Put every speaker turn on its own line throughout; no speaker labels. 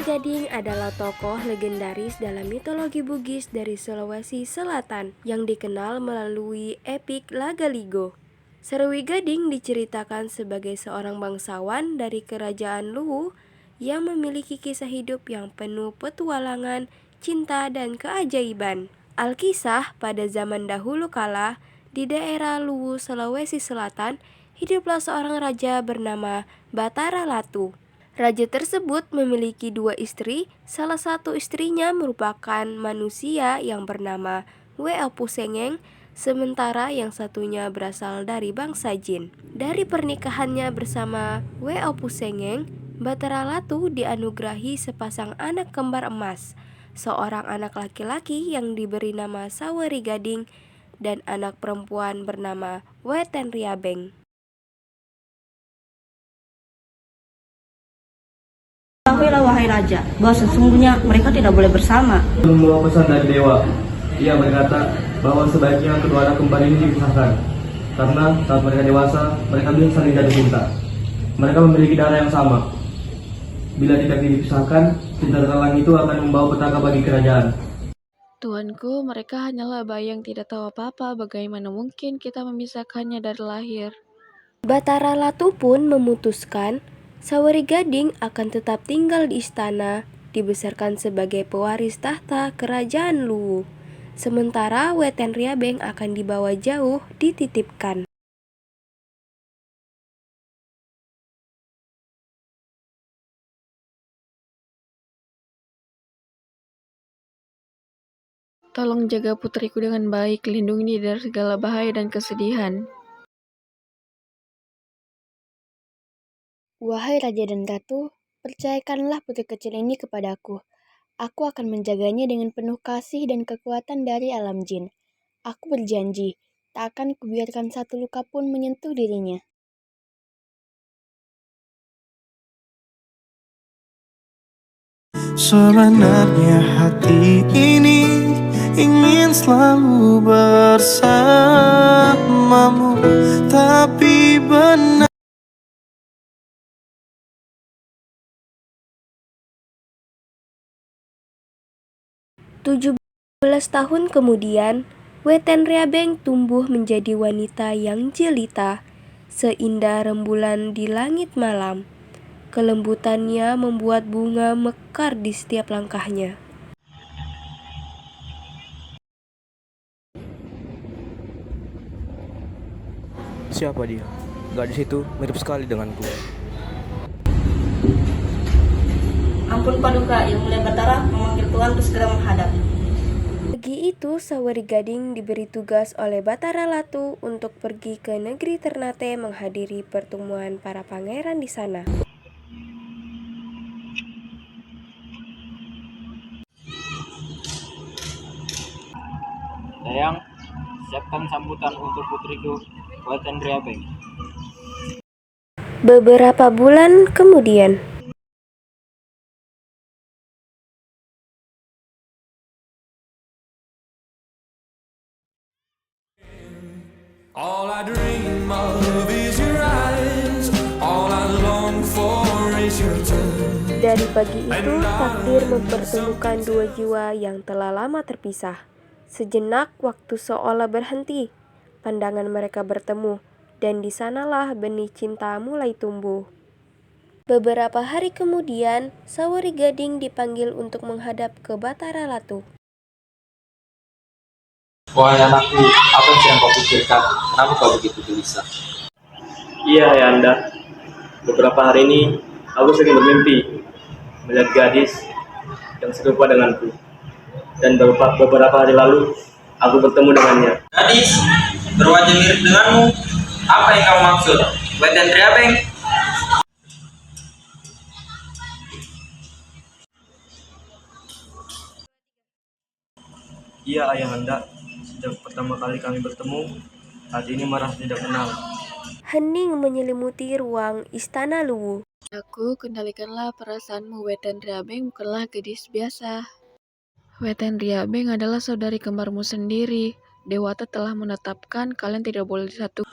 Gading adalah tokoh legendaris dalam mitologi Bugis dari Sulawesi Selatan yang dikenal melalui epik Lagaligo. Serwi Gading diceritakan sebagai seorang bangsawan dari kerajaan Luwu yang memiliki kisah hidup yang penuh petualangan, cinta, dan keajaiban. Alkisah, pada zaman dahulu kala, di daerah Luwu, Sulawesi Selatan, hiduplah seorang raja bernama Batara Latu. Raja tersebut memiliki 2 istri, salah satu istrinya merupakan manusia yang bernama Weopusengeng, sementara yang satunya berasal dari bangsa jin. Dari pernikahannya bersama Weopusengeng, Batara Latu dianugerahi sepasang anak kembar emas, seorang anak laki-laki yang diberi nama Saweri Gading dan anak perempuan bernama Weten Riabeng.
Ketahuilah wahai raja, bahwa sesungguhnya mereka tidak boleh bersama.
Membawa pesan dari dewa. Ia berkata bahwa sebaiknya kedua anak kembar ini dipisahkan, karena saat mereka dewasa, mereka bisa saling jatuh cinta. Mereka memiliki darah yang sama. Bila tidak dipisahkan, cinta terlarang itu akan membawa petaka bagi kerajaan.
Tuanku, mereka hanyalah bayi yang tidak tahu apa-apa. Bagaimana mungkin kita memisahkannya dari lahir?
Batara Latu pun memutuskan Saweri Gading akan tetap tinggal di istana, dibesarkan sebagai pewaris tahta kerajaan Luwu. Sementara Weten Riabeng akan dibawa jauh, dititipkan.
Tolong jaga putriku dengan baik, lindungi dia dari segala bahaya dan kesedihan.
Wahai Raja dan Ratu, percayakanlah putri kecil ini kepadaku. Aku akan menjaganya dengan penuh kasih dan kekuatan dari alam jin. Aku berjanji, tak akan kubiarkan satu luka pun menyentuh dirinya.
Sebenarnya hati ini ingin selalu bersamamu, tapi benar
17 tahun kemudian, Weten Riabeng tumbuh menjadi wanita yang jelita, seindah rembulan di langit malam. Kelembutannya membuat bunga mekar di setiap langkahnya.
Siapa dia? Gadis itu mirip sekali denganku.
Ampun Paduka, Yang Mulia Batara memanggil Tuhan untuk segera menghadap.
Pagi itu, Saweri Gading diberi tugas oleh Batara Latu untuk pergi ke negeri Ternate menghadiri pertemuan para pangeran di sana.
Sayang, siapkan sambutan untuk putriku, Weten Riabeng.
Beberapa bulan kemudian,
all I dream of is your eyes. All I long for is your touch.
dari pagi itu takdir mempertemukan 2 jiwa yang telah lama terpisah. Sejenak waktu seolah berhenti, pandangan mereka bertemu, dan di sanalah benih cinta mulai tumbuh. Beberapa hari kemudian, Saweri Gading dipanggil untuk menghadap ke Batara Latu.
Wahai anakku, apa yang kau pikirkan? Kenapa kau begitu gelisah?
Iya, Ayahanda. Beberapa hari ini, aku sering bermimpi melihat gadis yang serupa denganku. Dan beberapa hari lalu, aku bertemu dengannya.
Gadis berwajah mirip denganmu. Apa yang kamu maksud? Weten Riabeng?
Iya, Ayahanda. Sejak pertama kali kami bertemu, hati ini merasa tidak kenal.
Hening menyelimuti ruang istana Luwu.
Aku, kendalikanlah perasaanmu. Weten Riabeng bukanlah gadis biasa. Weten Riabeng adalah saudari kembarmu sendiri. Dewata telah menetapkan kalian tidak boleh disatukan.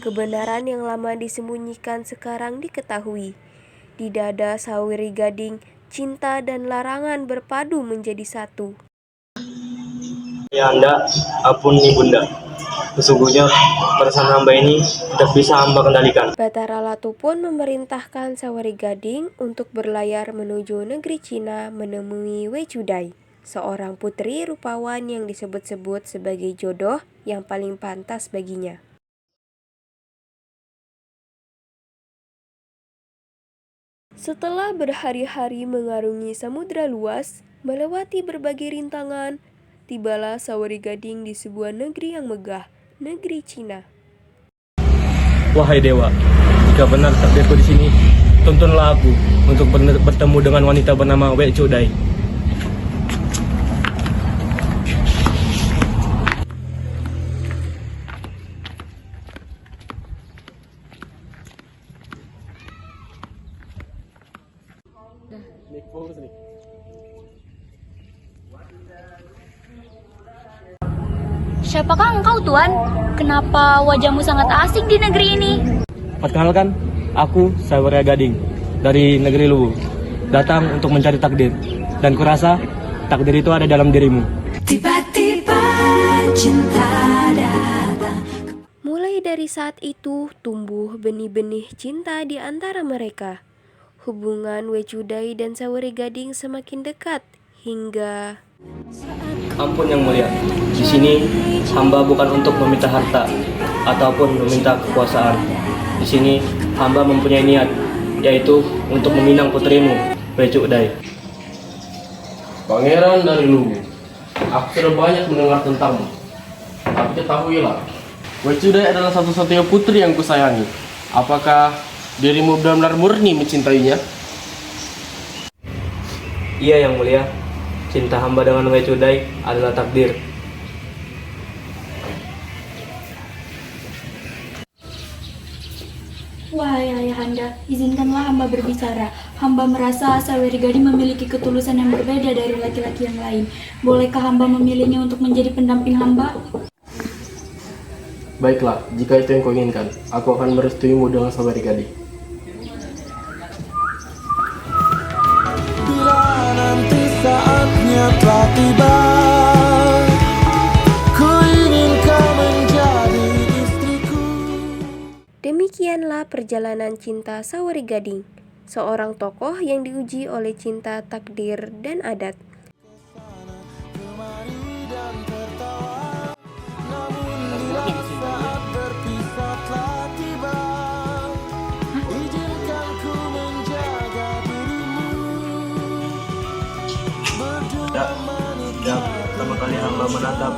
Kebenaran yang lama disembunyikan sekarang diketahui. Di dada Saweri Gading, cinta dan larangan berpadu menjadi satu.
Ya Anda, ampun Ibunda. Sesungguhnya perasaan hamba ini tidak bisa hamba kendalikan.
Batara Latu pun memerintahkan Saweri Gading untuk berlayar menuju negeri Cina menemui Wecudai, seorang putri rupawan yang disebut-sebut sebagai jodoh yang paling pantas baginya. Setelah berhari-hari mengarungi samudra luas, melewati berbagai rintangan, tibalah Saweri Gading di sebuah negeri yang megah, negeri Cina.
Wahai dewa, jika benar takdirku di sini, tuntunlah aku untuk bertemu dengan wanita bernama Wecudai.
Siapakah engkau, Tuan? Kenapa wajahmu sangat asing di negeri ini?
Perkenalkan, aku Saweri Gading dari negeri Luwu, datang untuk mencari takdir. Dan kurasa takdir itu ada dalam dirimu.
Tiba-tiba cinta datang.
Mulai dari saat itu tumbuh benih-benih cinta di antara mereka. Hubungan Wecudai dan Saweri Gading semakin dekat hingga...
Ampun Yang Mulia, di sini hamba bukan untuk meminta harta ataupun meminta kekuasaan. Di sini hamba mempunyai niat, yaitu untuk meminang putrimu, Wecudai.
Pangeran dari Luwu, aku sudah banyak mendengar tentangmu. Tapi ketahuilah, Wecudai adalah satu-satunya putri yang kusayangi. Apakah dirimu benar-benar murni mencintainya?
Iya Yang Mulia, cinta hamba dengan Wecudai adalah takdir.
Wahai ayahanda, izinkanlah hamba berbicara. Hamba merasa Saweri Gading memiliki ketulusan yang berbeda dari laki-laki yang lain. Bolehkah hamba memilihnya untuk menjadi pendamping hamba?
Baiklah, jika itu yang kau inginkan, aku akan merestuimu dengan Saweri Gading.
Bila nanti saatnya telah tiba, ku ingin kau menjadi istriku.
Demikianlah perjalanan cinta Saweri Gading, seorang tokoh yang diuji oleh cinta, takdir, dan adat.
Pertama kali hamba menatap